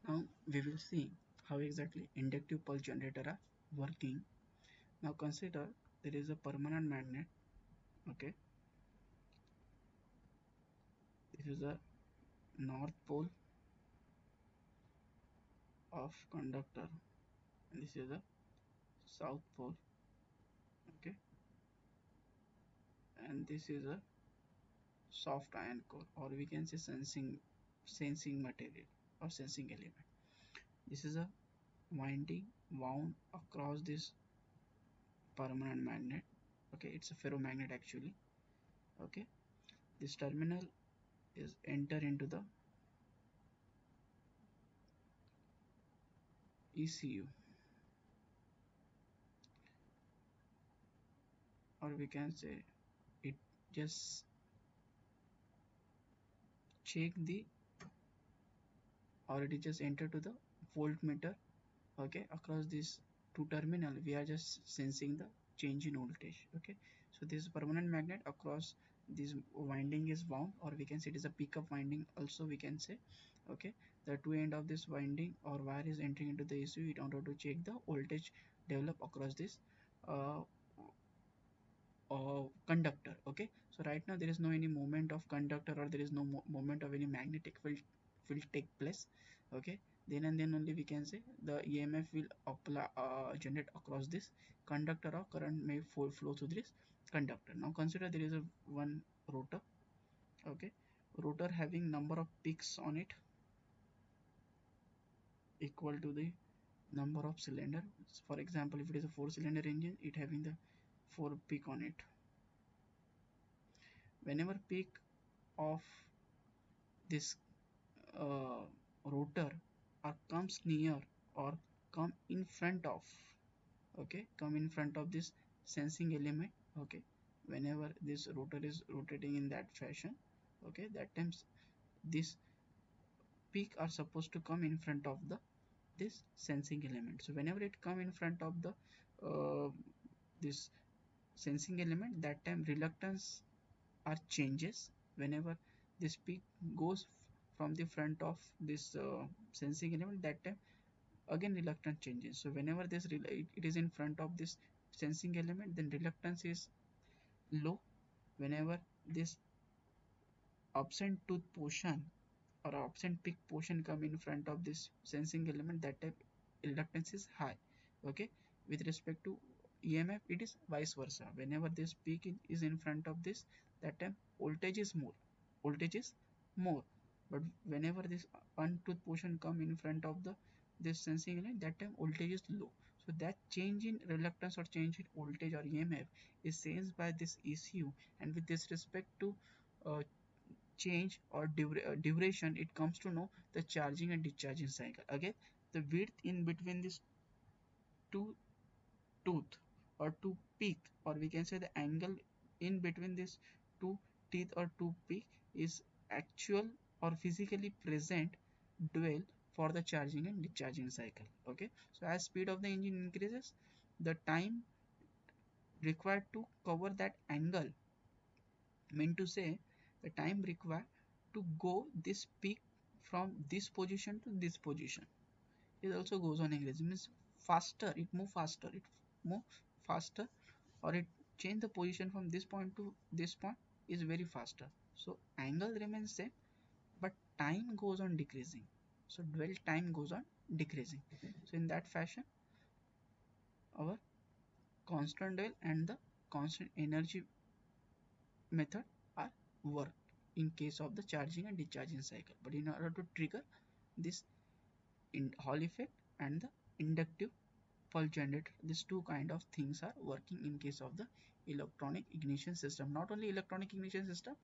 Now we will see how exactly inductive pulse generator are working. Now consider there is a permanent magnet. Okay, this is a north pole of conductor and this is a south pole. Okay, and this is a soft iron core, or we can say sensing material or sensing element. This is a winding wound across this permanent magnet. Okay, it's a ferromagnet actually. Okay, this terminal is enter into the ECU, or we can say it just check the, or it is just enter to the voltmeter. Okay, across this two terminal we are just sensing the change in voltage. Okay, so this permanent magnet across this winding is wound, or we can say it is a pickup winding also we can say. Okay, the two end of this winding or wire is entering into the ECU in order to check the voltage develop across this uh, conductor. Okay, so right now there is no any movement of conductor, or there is no movement of any magnetic field will take place. Okay, then and then only we can say the EMF will apply generate across this conductor, or current may flow through this conductor. Now consider there is a one rotor. Okay, rotor having number of peaks on it equal to the number of cylinder. For example, if it is a 4-cylinder engine, it having the 4 peak on it. Whenever peak of this uh, rotor or comes near or come in front of, okay, come in front of this sensing element. Okay, whenever this rotor is rotating in that fashion, okay, that times this peak are supposed to come in front of the this sensing element. So whenever it come in front of the this sensing element, that time reluctance are changes. Whenever this peak goes from the front of this sensing element, that time again reluctance changes. So whenever it is in front of this sensing element, then reluctance is low. Whenever this absent tooth portion or absent peak portion come in front of this sensing element, that type reluctance is high. Okay, with respect to EMF it is vice versa. Whenever this peak is in front of this, that time voltage is more. But whenever this untooth portion come in front of the this sensing element, that time voltage is low. So that change in reluctance or change in voltage or EMF is sensed by this ECU, and with this respect to uh, change or duration, it comes to know the charging and discharging cycle. Again, the width in between these two tooth or two peak, or we can say the angle in between these two teeth or two peak is actual or physically present dwell for the charging and discharging cycle. Okay, so as speed of the engine increases, the time required to cover that angle, mean to say the time required to go this peak from this position to this position, it also goes on increase. Means faster it move faster, or it change the position from this point to this point is very faster. So angle remains same, but time goes on decreasing. So dwell time goes on decreasing. So in that fashion, our constant dwell and the constant energy method are work in case of the charging and discharging cycle. But in order to trigger this in Hall effect and the inductive pulse generator, these two kind of things are working in case of the electronic ignition system. Not only electronic ignition system,